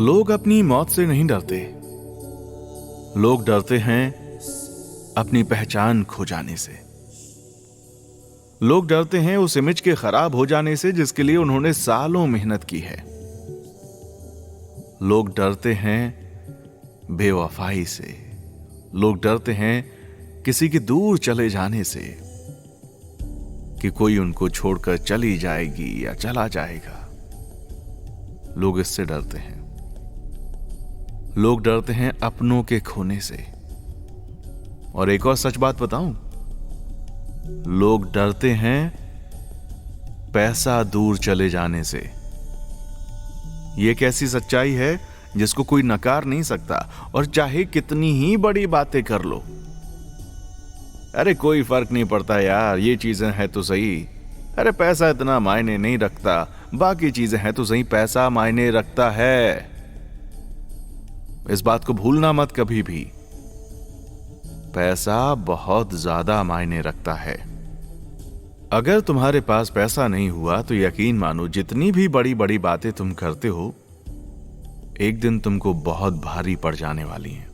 लोग अपनी मौत से नहीं डरते, लोग डरते हैं अपनी पहचान खो जाने से। लोग डरते हैं उस इमेज के खराब हो जाने से जिसके लिए उन्होंने सालों मेहनत की है। लोग डरते हैं बेवफाई से, लोग डरते हैं किसी के दूर चले जाने से, कि कोई उनको छोड़कर चली जाएगी या चला जाएगा। लोग इससे डरते हैं। लोग डरते हैं अपनों के खोने से। और एक और सच बात बताऊं, लोग डरते हैं पैसा दूर चले जाने से। यह एक ऐसी सच्चाई है जिसको कोई नकार नहीं सकता, और चाहे कितनी ही बड़ी बातें कर लो, अरे कोई फर्क नहीं पड़ता यार, ये चीजें हैं तो सही, अरे पैसा इतना मायने नहीं रखता, बाकी चीजें हैं तो सही, पैसा मायने रखता है। इस बात को भूलना मत कभी भी, पैसा बहुत ज्यादा मायने रखता है। अगर तुम्हारे पास पैसा नहीं हुआ तो यकीन मानो जितनी भी बड़ी बड़ी बातें तुम करते हो, एक दिन तुमको बहुत भारी पड़ जाने वाली हैं।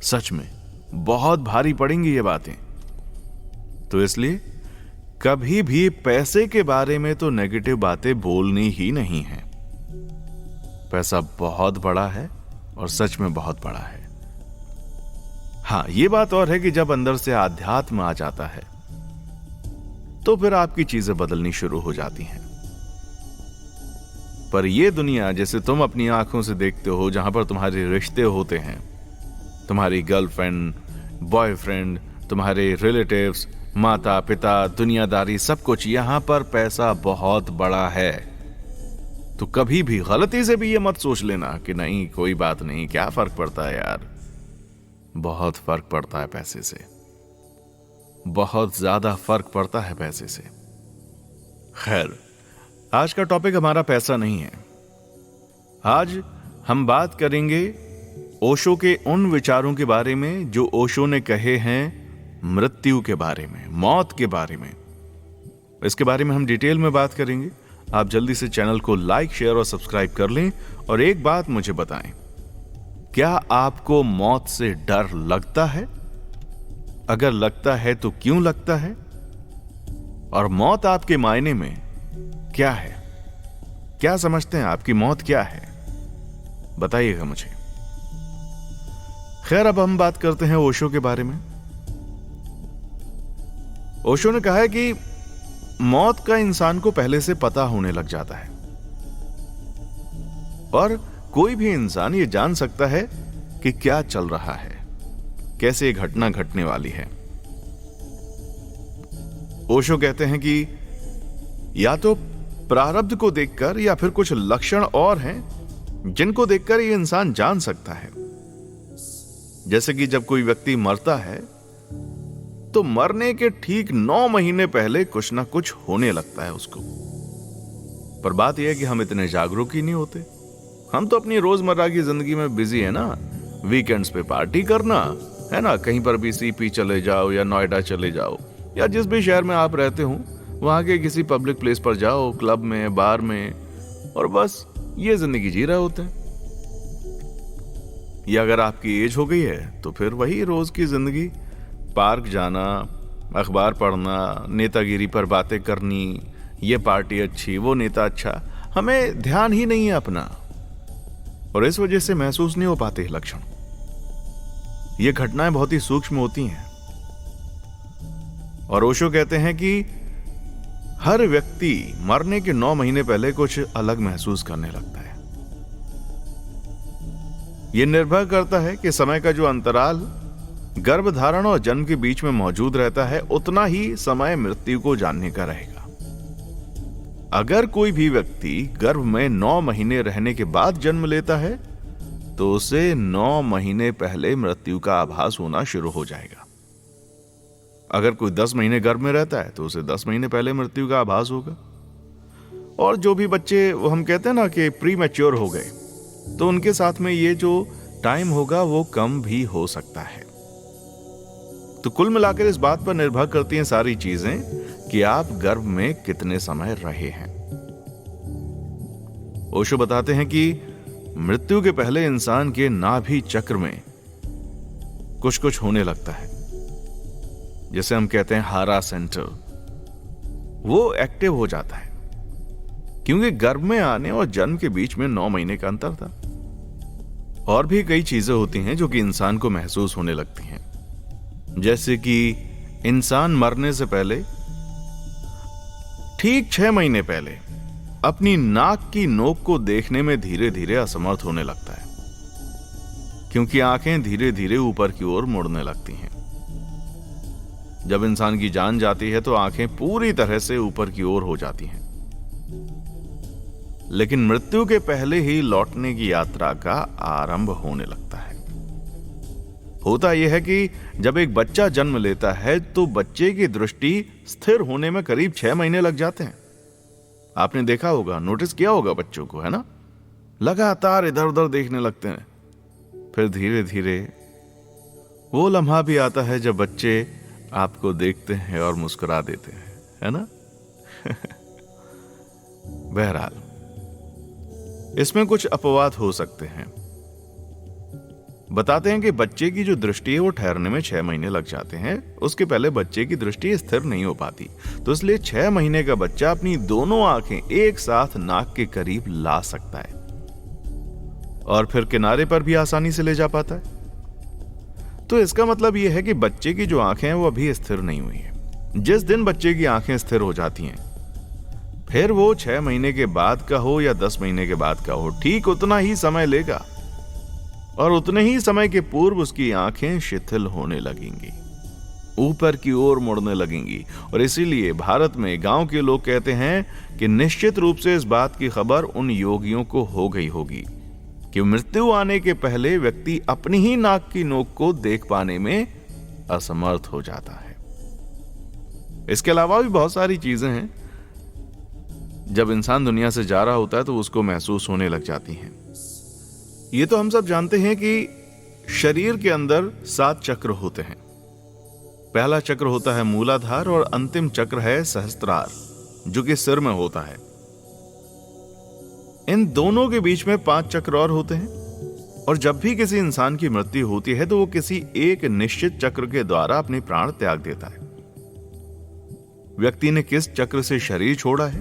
सच में बहुत भारी पड़ेंगी ये बातें। तो इसलिए कभी भी पैसे के बारे में तो नेगेटिव बातें बोलनी ही नहीं है। पैसा बहुत बड़ा है और सच में बहुत बड़ा है। हां, ये बात और है कि जब अंदर से आध्यात्म आ जाता है तो फिर आपकी चीजें बदलनी शुरू हो जाती हैं। पर यह दुनिया जैसे तुम अपनी आंखों से देखते हो, जहां पर तुम्हारे रिश्ते होते हैं, तुम्हारी गर्लफ्रेंड, बॉयफ्रेंड, तुम्हारे रिलेटिव्स, माता पिता, दुनियादारी, सब कुछ, यहां पर पैसा बहुत बड़ा है। तो कभी भी गलती से भी ये मत सोच लेना कि नहीं कोई बात नहीं, क्या फर्क पड़ता है यार। बहुत फर्क पड़ता है पैसे से, बहुत ज्यादा फर्क पड़ता है पैसे से। खैर, आज का टॉपिक हमारा पैसा नहीं है। आज हम बात करेंगे ओशो के उन विचारों के बारे में जो ओशो ने कहे हैं मृत्यु के बारे में, मौत के बारे में। इसके बारे में हम डिटेल में बात करेंगे। आप जल्दी से चैनल को लाइक, शेयर और सब्सक्राइब कर लें। और एक बात मुझे बताएं, क्या आपको मौत से डर लगता है? अगर लगता है तो क्यों लगता है? और मौत आपके मायने में क्या है? क्या समझते हैं आपकी मौत क्या है? बताइएगा मुझे। खैर, अब हम बात करते हैं ओशो के बारे में। ओशो ने कहा है कि मौत का इंसान को पहले से पता होने लग जाता है, और कोई भी इंसान ये जान सकता है कि क्या चल रहा है, कैसे घटना घटने वाली है। ओशो कहते हैं कि या तो प्रारब्ध को देखकर या फिर कुछ लक्षण और हैं जिनको देखकर ये इंसान जान सकता है। जैसे कि जब कोई व्यक्ति मरता है तो मरने के ठीक 9 महीने पहले कुछ ना कुछ होने लगता है उसको। पर बात यह है कि हम इतने जागरूक ही नहीं होते। हम तो अपनी रोजमर्रा की जिंदगी में बिजी है ना। वीकेंड्स पे पार्टी करना है ना, कहीं पर भी सीपी चले जाओ या नोएडा चले जाओ या जिस भी शहर में आप रहते हो वहां के किसी पब्लिक प्लेस पर जाओ, क्लब में, बार में, और बस ये जिंदगी जी रहे होते हैं। या अगर आपकी एज हो गई है तो फिर वही रोज की जिंदगी, पार्क जाना, अखबार पढ़ना, नेतागिरी पर बातें करनी, ये पार्टी अच्छी, वो नेता अच्छा, हमें ध्यान ही नहीं है अपना, और इस वजह से महसूस नहीं हो पाते लक्षण। ये घटनाएं बहुत ही सूक्ष्म होती हैं। और ओशो कहते हैं कि हर व्यक्ति मरने के 9 महीने पहले कुछ अलग महसूस करने लगता है। यह निर्भर करता है कि समय का जो अंतराल गर्भधारण और जन्म के बीच में मौजूद रहता है, उतना ही समय मृत्यु को जानने का रहेगा। अगर कोई भी व्यक्ति गर्भ में 9 महीने रहने के बाद जन्म लेता है तो उसे 9 महीने पहले मृत्यु का आभास होना शुरू हो जाएगा। अगर कोई 10 महीने गर्भ में रहता है तो उसे 10 महीने पहले मृत्यु का आभास होगा। और जो भी बच्चे, वो हम कहते हैं ना कि प्री मैच्योर हो गए, तो उनके साथ में ये जो टाइम होगा वो कम भी हो सकता है। तो कुल मिलाकर इस बात पर निर्भर करती हैं सारी चीजें कि आप गर्भ में कितने समय रहे हैं। ओशो बताते हैं कि मृत्यु के पहले इंसान के नाभि चक्र में कुछ कुछ होने लगता है, जैसे हम कहते हैं हारा सेंटर, वो एक्टिव हो जाता है, क्योंकि गर्भ में आने और जन्म के बीच में 9 महीने का अंतर था। और भी कई चीजें होती हैं जो कि इंसान को महसूस होने लगती हैं, जैसे कि इंसान मरने से पहले ठीक 6 महीने पहले अपनी नाक की नोक को देखने में धीरे धीरे असमर्थ होने लगता है, क्योंकि आंखें धीरे धीरे ऊपर की ओर मुड़ने लगती हैं। जब इंसान की जान जाती है तो आंखें पूरी तरह से ऊपर की ओर हो जाती हैं, लेकिन मृत्यु के पहले ही लौटने की यात्रा का आरंभ होने लगता है। होता यह है कि जब एक बच्चा जन्म लेता है तो बच्चे की दृष्टि स्थिर होने में करीब 6 महीने लग जाते हैं। आपने देखा होगा, नोटिस किया होगा बच्चों को, है ना, लगातार इधर उधर देखने लगते हैं। फिर धीरे धीरे वो लम्हा भी आता है जब बच्चे आपको देखते हैं और मुस्कुरा देते हैं, है ना। बहरहाल, इसमें कुछ अपवाद हो सकते हैं। बताते हैं कि बच्चे की जो दृष्टि है वो ठहरने में 6 महीने लग जाते हैं। उसके पहले बच्चे की दृष्टि स्थिर नहीं हो पाती, तो इसलिए 6 महीने का बच्चा अपनी दोनों आंखें एक साथ नाक के करीब ला सकता है और फिर किनारे पर भी आसानी से ले जा पाता है। तो इसका मतलब यह है कि बच्चे की जो आंखें हैं वो अभी स्थिर नहीं हुई हैं। जिस दिन बच्चे की आंखें स्थिर हो जाती हैं, फिर वो 6 महीने के बाद का हो या 10 महीने के बाद का हो, ठीक उतना ही समय लेगा और उतने ही समय के पूर्व उसकी आंखें शिथिल होने लगेंगी, ऊपर की ओर मुड़ने लगेंगी। और इसीलिए भारत में गांव के लोग कहते हैं कि निश्चित रूप से इस बात की खबर उन योगियों को हो गई होगी कि मृत्यु आने के पहले व्यक्ति अपनी ही नाक की नोक को देख पाने में असमर्थ हो जाता है। इसके अलावा भी बहुत सारी चीजें हैं, जब इंसान दुनिया से जा रहा होता है तो उसको महसूस होने लग जाती हैं। ये तो हम सब जानते हैं कि शरीर के अंदर 7 चक्र होते हैं। पहला चक्र होता है मूलाधार और अंतिम चक्र है सहस्त्रार, जो कि सिर में होता है। इन दोनों के बीच में 5 चक्र और होते हैं, और जब भी किसी इंसान की मृत्यु होती है तो वो किसी एक निश्चित चक्र के द्वारा अपने प्राण त्याग देता है। व्यक्ति ने किस चक्र से शरीर छोड़ा है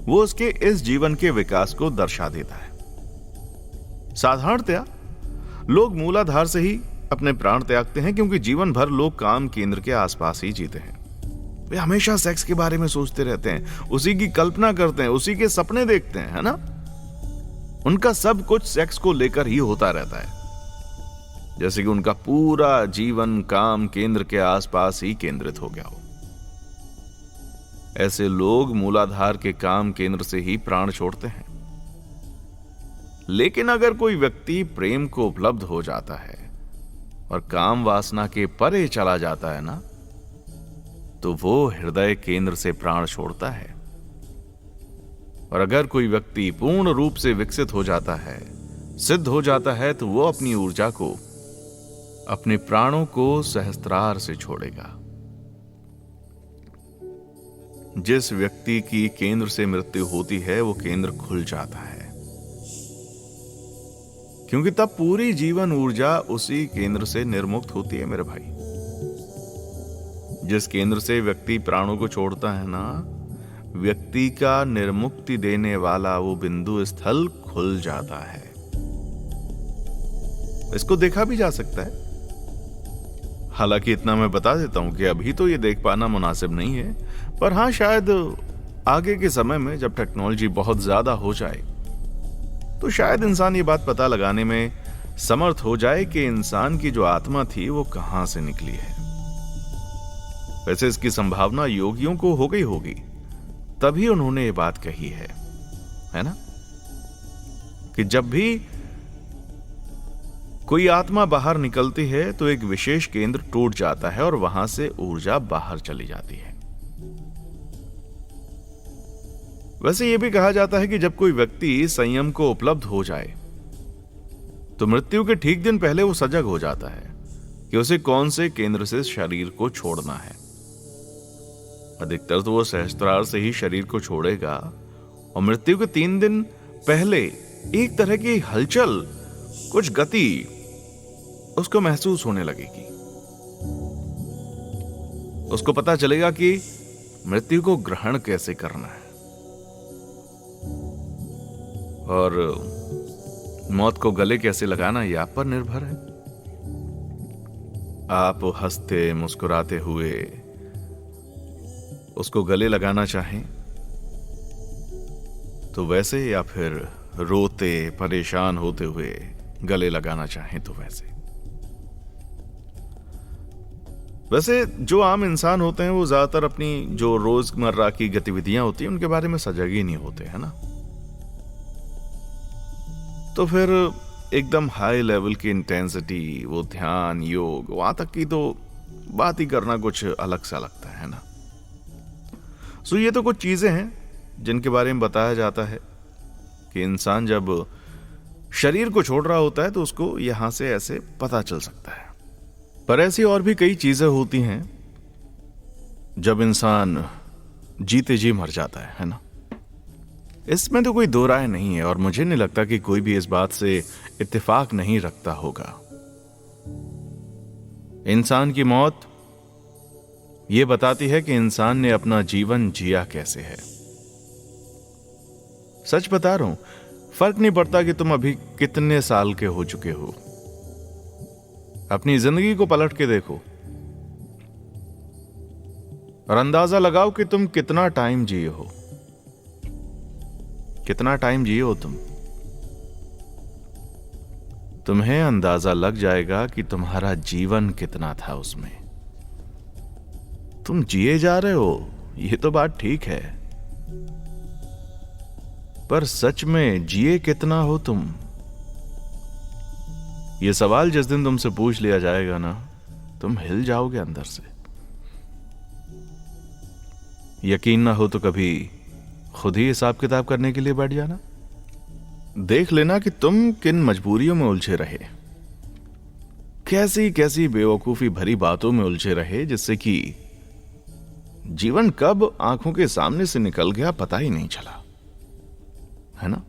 वो उसके इस जीवन के विकास को दर्शा देता है। साधारणतया लोग मूलाधार से ही अपने प्राण त्यागते हैं, क्योंकि जीवन भर लोग काम केंद्र के आसपास ही जीते हैं। वे हमेशा सेक्स के बारे में सोचते रहते हैं, उसी की कल्पना करते हैं, उसी के सपने देखते हैं, है ना। उनका सब कुछ सेक्स को लेकर ही होता रहता है, जैसे कि उनका पूरा जीवन काम केंद्र के आसपास ही केंद्रित हो गया हो। ऐसे लोग मूलाधार के काम केंद्र से ही प्राण छोड़ते हैं। लेकिन अगर कोई व्यक्ति प्रेम को उपलब्ध हो जाता है और काम वासना के परे चला जाता है ना, तो वो हृदय केंद्र से प्राण छोड़ता है। और अगर कोई व्यक्ति पूर्ण रूप से विकसित हो जाता है, सिद्ध हो जाता है, तो वो अपनी ऊर्जा को, अपने प्राणों को सहस्त्रार से छोड़ेगा। जिस व्यक्ति की केंद्र से मृत्यु होती है वो केंद्र खुल जाता है, क्योंकि तब पूरी जीवन ऊर्जा उसी केंद्र से निर्मुक्त होती है मेरे भाई। जिस केंद्र से व्यक्ति प्राणों को छोड़ता है ना, व्यक्ति का निर्मुक्ति देने वाला वो बिंदु स्थल खुल जाता है। इसको देखा भी जा सकता है। हालांकि इतना मैं बता देता हूं कि अभी तो ये देख पाना मुनासिब नहीं है, पर हां, शायद आगे के समय में जब टेक्नोलॉजी बहुत ज्यादा हो जाए तो शायद इंसान ये बात पता लगाने में समर्थ हो जाए कि इंसान की जो आत्मा थी वो कहां से निकली है। वैसे इसकी संभावना योगियों को हो गई होगी, तभी उन्होंने ये बात कही है ना, कि जब भी कोई आत्मा बाहर निकलती है तो एक विशेष केंद्र टूट जाता है और वहां से ऊर्जा बाहर चली जाती है। वैसे यह भी कहा जाता है कि जब कोई व्यक्ति संयम को उपलब्ध हो जाए तो मृत्यु के ठीक दिन पहले वो सजग हो जाता है कि उसे कौन से केंद्र से शरीर को छोड़ना है। अधिकतर तो वो सहस्त्रार से ही शरीर को छोड़ेगा और मृत्यु के 3 दिन पहले एक तरह की हलचल, कुछ गति उसको महसूस होने लगेगी। उसको पता चलेगा कि मृत्यु को ग्रहण कैसे करना है और मौत को गले कैसे लगाना, यह आप पर निर्भर है। आप हंसते मुस्कुराते हुए उसको गले लगाना चाहें तो वैसे, या फिर रोते परेशान होते हुए गले लगाना चाहें तो वैसे जो आम इंसान होते हैं वो ज्यादातर अपनी जो रोजमर्रा की गतिविधियां होती हैं उनके बारे में सजग ही नहीं होते, है ना। तो फिर एकदम हाई लेवल की इंटेंसिटी, वो ध्यान, योग, वहां तक की तो बात ही करना कुछ अलग सा लगता है ना। सो ये तो कुछ चीजें हैं जिनके बारे में बताया जाता है कि इंसान जब शरीर को छोड़ रहा होता है तो उसको यहां से ऐसे पता चल सकता है। पर ऐसी और भी कई चीजें होती हैं जब इंसान जीते जी मर जाता है ना। इसमें तो कोई दो राय नहीं है और मुझे नहीं लगता कि कोई भी इस बात से इत्तेफाक नहीं रखता होगा। इंसान की मौत यह बताती है कि इंसान ने अपना जीवन जिया कैसे है। सच बता रहा हूं, फर्क नहीं पड़ता कि तुम अभी कितने साल के हो चुके हो। अपनी जिंदगी को पलट के देखो और अंदाजा लगाओ कि तुम कितना टाइम जिए हो। कितना टाइम जिए हो तुम्हें अंदाजा लग जाएगा कि तुम्हारा जीवन कितना था उसमें। तुम जिए जा रहे हो, यह तो बात ठीक है, पर सच में जिए कितना हो तुम? यह सवाल जिस दिन तुमसे पूछ लिया जाएगा ना, तुम हिल जाओगे अंदर से। यकीन ना हो तो कभी खुद ही हिसाब किताब करने के लिए बैठ जाना। देख लेना कि तुम किन मजबूरियों में उलझे रहे, कैसी कैसी बेवकूफी भरी बातों में उलझे रहे, जिससे कि जीवन कब आंखों के सामने से निकल गया पता ही नहीं चला, है ना।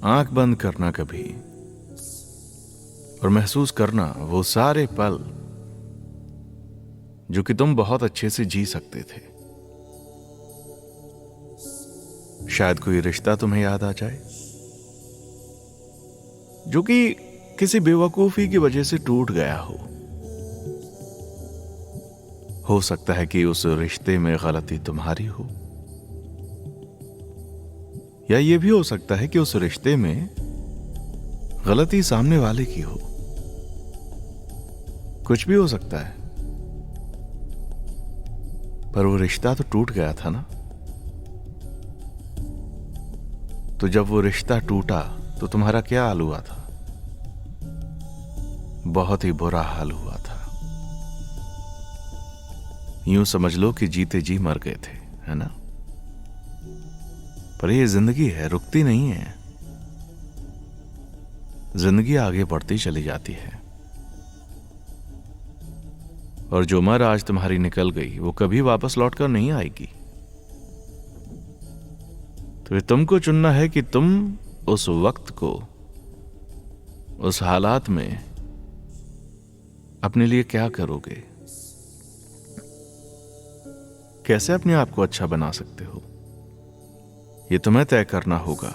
आंख बंद करना कभी और महसूस करना वो सारे पल जो कि तुम बहुत अच्छे से जी सकते थे। शायद कोई रिश्ता तुम्हें याद आ जाए जो कि किसी बेवकूफी की वजह से टूट गया हो सकता है कि उस रिश्ते में गलती तुम्हारी हो, या यह भी हो सकता है कि उस रिश्ते में गलती सामने वाले की हो। कुछ भी हो सकता है, पर वो रिश्ता तो टूट गया था ना। तो जब वो रिश्ता टूटा तो तुम्हारा क्या हाल हुआ था? बहुत ही बुरा हाल हुआ था। यूं समझ लो कि जीते जी मर गए थे, है ना। पर ये जिंदगी है, रुकती नहीं है। जिंदगी आगे बढ़ती चली जाती है और जो उम्र आज तुम्हारी निकल गई वो कभी वापस लौटकर नहीं आएगी। तो तुमको चुनना है कि तुम उस वक्त को, उस हालात में अपने लिए क्या करोगे, कैसे अपने आप को अच्छा बना सकते हो, ये तुम्हें तय करना होगा।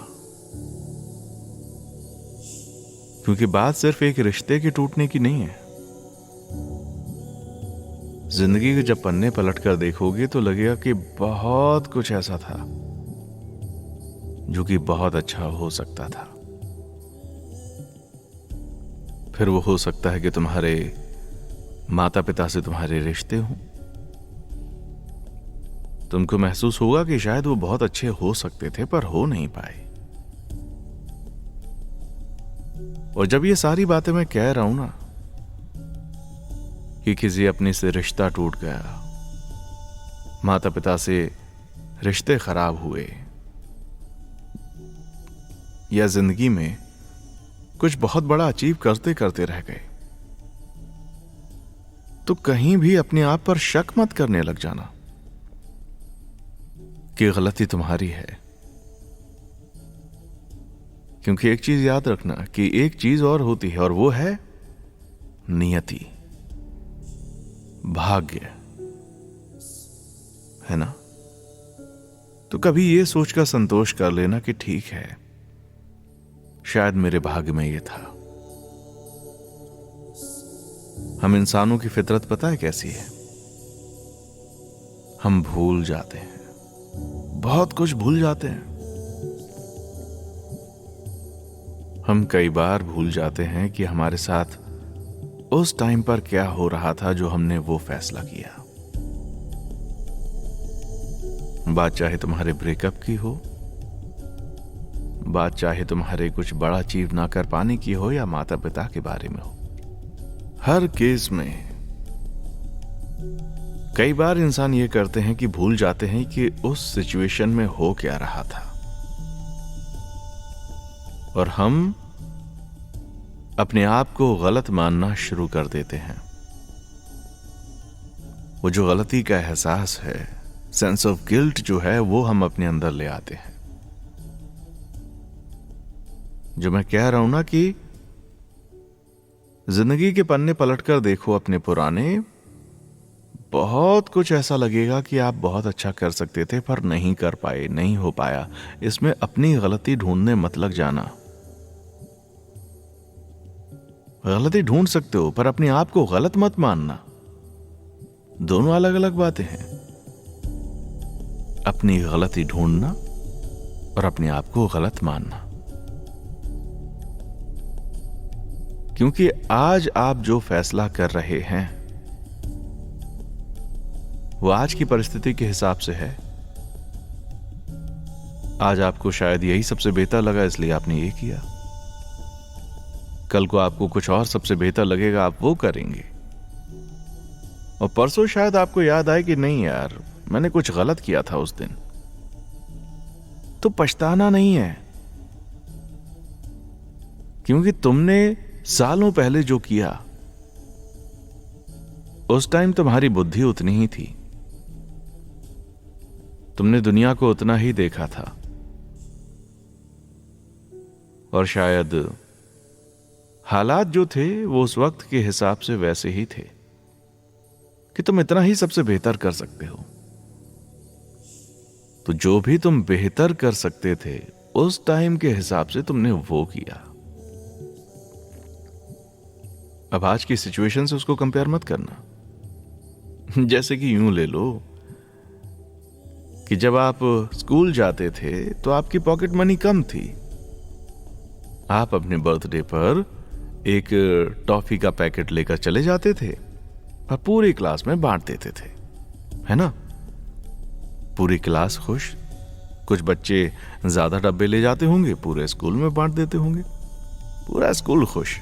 क्योंकि बात सिर्फ एक रिश्ते के टूटने की नहीं है। जिंदगी के जब पन्ने पलट कर देखोगे तो लगेगा कि बहुत कुछ ऐसा था जो कि बहुत अच्छा हो सकता था। फिर वो हो सकता है कि तुम्हारे माता पिता से तुम्हारे रिश्ते हों। तुमको महसूस होगा कि शायद वो बहुत अच्छे हो सकते थे पर हो नहीं पाए। और जब ये सारी बातें मैं कह रहा हूं ना कि किसी अपने से रिश्ता टूट गया, माता पिता से रिश्ते खराब हुए, या जिंदगी में कुछ बहुत बड़ा अचीव करते करते रह गए, तो कहीं भी अपने आप पर शक मत करने लग जाना कि गलती तुम्हारी है। क्योंकि एक चीज याद रखना कि एक चीज और होती है, और वो है नियति, भाग्य, है ना। तो कभी ये सोचकर संतोष कर लेना कि ठीक है, शायद मेरे भाग्य में ये था। हम इंसानों की फितरत पता है कैसी है? हम भूल जाते हैं, बहुत कुछ भूल जाते हैं। हम कई बार भूल जाते हैं कि हमारे साथ उस टाइम पर क्या हो रहा था जो हमने वो फैसला किया। बात चाहे तुम्हारे ब्रेकअप की हो, बात चाहे तुम्हारे कुछ बड़ा अचीव ना कर पाने की हो, या माता पिता के बारे में हो, हर केस में कई बार इंसान ये करते हैं कि भूल जाते हैं कि उस सिचुएशन में हो क्या रहा था, और हम अपने आप को गलत मानना शुरू कर देते हैं। वो जो गलती का एहसास है, सेंस ऑफ गिल्ट जो है, वो हम अपने अंदर ले आते हैं। जो मैं कह रहा हूं ना कि जिंदगी के पन्ने पलटकर देखो अपने पुराने, बहुत कुछ ऐसा लगेगा कि आप बहुत अच्छा कर सकते थे पर नहीं कर पाए, नहीं हो पाया। इसमें अपनी गलती ढूंढने मत लग जाना। गलती ढूंढ सकते हो पर अपने आप को गलत मत मानना। दोनों अलग अलग बातें हैं। अपनी गलती ढूंढना और अपने आप को गलत मानना। क्योंकि आज आप जो फैसला कर रहे हैं वो आज की परिस्थिति के हिसाब से है। आज आपको शायद यही सबसे बेहतर लगा इसलिए आपने ये किया। कल को आपको कुछ और सबसे बेहतर लगेगा, आप वो करेंगे। और परसों शायद आपको याद आए कि नहीं यार, मैंने कुछ गलत किया था उस दिन। तो पछताना नहीं है, क्योंकि तुमने सालों पहले जो किया उस टाइम तुम्हारी बुद्धि उतनी ही थी, तुमने दुनिया को उतना ही देखा था, और शायद हालात जो थे वो उस वक्त के हिसाब से वैसे ही थे कि तुम इतना ही सबसे बेहतर कर सकते हो। तो जो भी तुम बेहतर कर सकते थे उस टाइम के हिसाब से तुमने वो किया। अब आज की सिचुएशन से उसको कंपेयर मत करना। जैसे कि यूं ले लो कि जब आप स्कूल जाते थे तो आपकी पॉकेट मनी कम थी। आप अपने बर्थडे पर एक टॉफी का पैकेट लेकर चले जाते थे और पूरी क्लास में बांट देते थे, है ना। पूरी क्लास खुश। कुछ बच्चे ज्यादा डब्बे ले जाते होंगे, पूरे स्कूल में बांट देते होंगे, पूरा स्कूल खुश।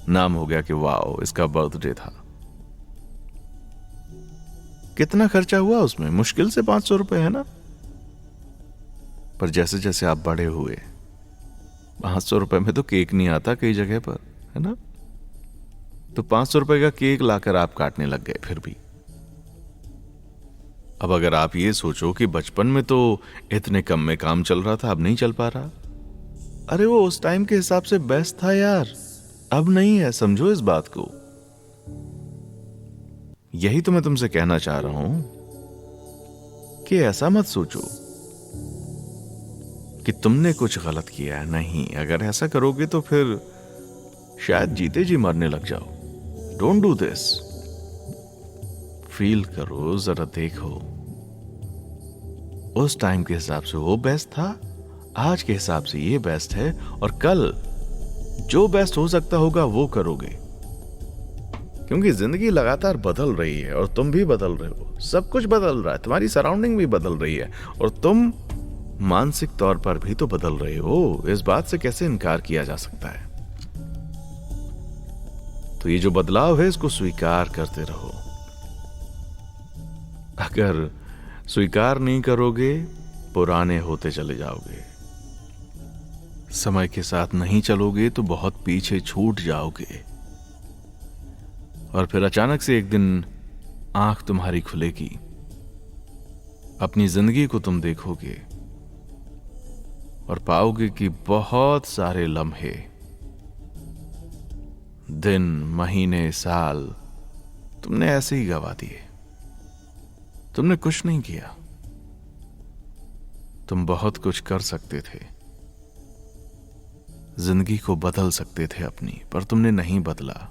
नाम हो गया कि वाओ, इसका बर्थडे था। कितना खर्चा हुआ उसमें? मुश्किल से 500 रुपए, है ना। पर जैसे जैसे आप बड़े हुए, 500 रुपए में तो केक नहीं आता कई जगह पर, है ना। तो 500 रुपए का केक लाकर आप काटने लग गए फिर भी। अब अगर आप ये सोचो कि बचपन में तो इतने कम में काम चल रहा था, अब नहीं चल पा रहा, अरे वो उस टाइम के हिसाब से बेस्ट था यार, अब नहीं है। समझो इस बात को। यही तो मैं तुमसे कहना चाह रहा हूं कि ऐसा मत सोचो कि तुमने कुछ गलत किया है। नहीं, अगर ऐसा करोगे तो फिर शायद जीते जी मरने लग जाओ। Don't do this. फील करो, जरा देखो, उस टाइम के हिसाब से वो बेस्ट था, आज के हिसाब से ये बेस्ट है, और कल जो बेस्ट हो सकता होगा वो करोगे। क्योंकि जिंदगी लगातार बदल रही है और तुम भी बदल रहे हो। सब कुछ बदल रहा है, तुम्हारी सराउंडिंग भी बदल रही है, और तुम मानसिक तौर पर भी तो बदल रहे हो। इस बात से कैसे इनकार किया जा सकता है। तो ये जो बदलाव है इसको स्वीकार करते रहो। अगर स्वीकार नहीं करोगे, पुराने होते चले जाओगे। समय के साथ नहीं चलोगे तो बहुत पीछे छूट जाओगे, और फिर अचानक से एक दिन आंख तुम्हारी खुलेगी, अपनी जिंदगी को तुम देखोगे और पाओगे कि बहुत सारे लम्हे, दिन, महीने, साल तुमने ऐसे ही गवा दिए। तुमने कुछ नहीं किया। तुम बहुत कुछ कर सकते थे, जिंदगी को बदल सकते थे अपनी, पर तुमने नहीं बदला,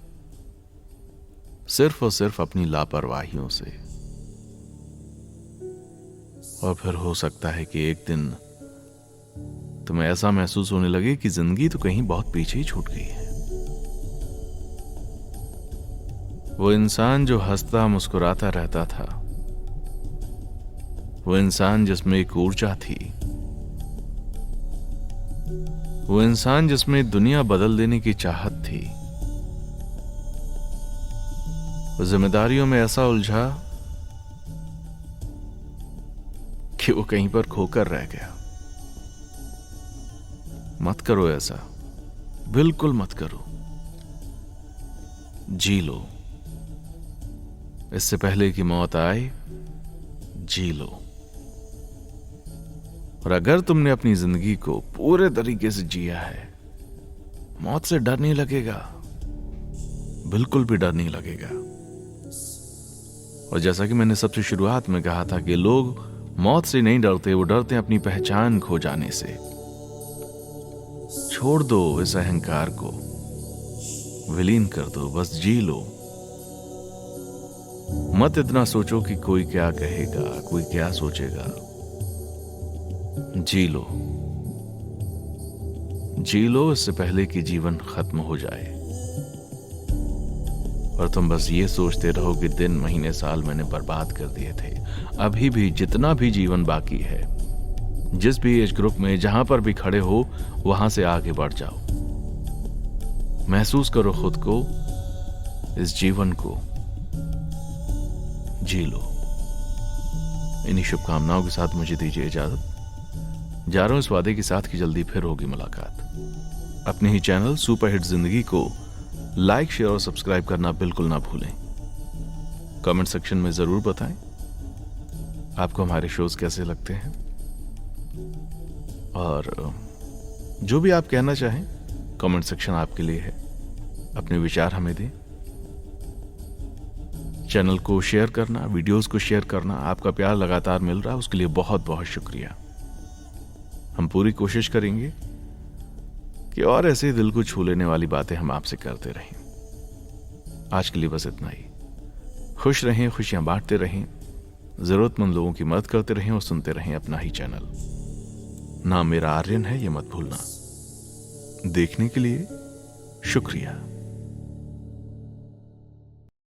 सिर्फ और सिर्फ अपनी लापरवाहियों से। और फिर हो सकता है कि एक दिन तुम्हें ऐसा महसूस होने लगे कि जिंदगी तो कहीं बहुत पीछे ही छूट गई है। वो इंसान जो हंसता मुस्कुराता रहता था, वो इंसान जिसमें एक ऊर्जा थी, वो इंसान जिसमें दुनिया बदल देने की चाहत थी, वो जिम्मेदारियों में ऐसा उलझा कि वो कहीं पर खोकर रह गया। मत करो ऐसा, बिल्कुल मत करो। जी लो, इससे पहले कि मौत आए, जी लो। और अगर तुमने अपनी जिंदगी को पूरे तरीके से जिया है, मौत से डर नहीं लगेगा, बिल्कुल भी डर नहीं लगेगा। और जैसा कि मैंने सबसे शुरुआत में कहा था कि लोग मौत से नहीं डरते, वो डरते हैं अपनी पहचान खो जाने से। छोड़ दो इस अहंकार को, विलीन कर दो, बस जी लो। मत इतना सोचो कि कोई क्या कहेगा, कोई क्या सोचेगा। जी लो, जी लो इससे पहले कि जीवन खत्म हो जाए और तुम बस ये सोचते रहो कि दिन, महीने, साल मैंने बर्बाद कर दिए थे। अभी भी जितना भी जीवन बाकी है, जिस भी एज ग्रुप में, जहां पर भी खड़े हो, वहां से आगे बढ़ जाओ। महसूस करो खुद को, इस जीवन को जी लो। इन्हीं शुभकामनाओं के साथ मुझे दीजिए इजाजत। जा रहा हूं इस वादे के साथ कि जल्दी फिर होगी मुलाकात। अपने ही चैनल सुपरहिट जिंदगी को लाइक, शेयर और सब्सक्राइब करना बिल्कुल ना भूलें। कमेंट सेक्शन में जरूर बताएं आपको हमारे शोज कैसे लगते हैं, और जो भी आप कहना चाहें, कमेंट सेक्शन आपके लिए है। अपने विचार हमें दें। चैनल को शेयर करना, वीडियोस को शेयर करना, आपका प्यार लगातार मिल रहा है, उसके लिए बहुत बहुत शुक्रिया। हम पूरी कोशिश करेंगे कि और ऐसे दिल को छू लेने वाली बातें हम आपसे करते रहें। आज के लिए बस इतना ही। खुश रहें, खुशियां बांटते रहें, जरूरतमंद लोगों की मदद करते रहें और सुनते रहें अपना ही चैनल। नाम मेरा आर्यन है, ये मत भूलना। देखने के लिए शुक्रिया।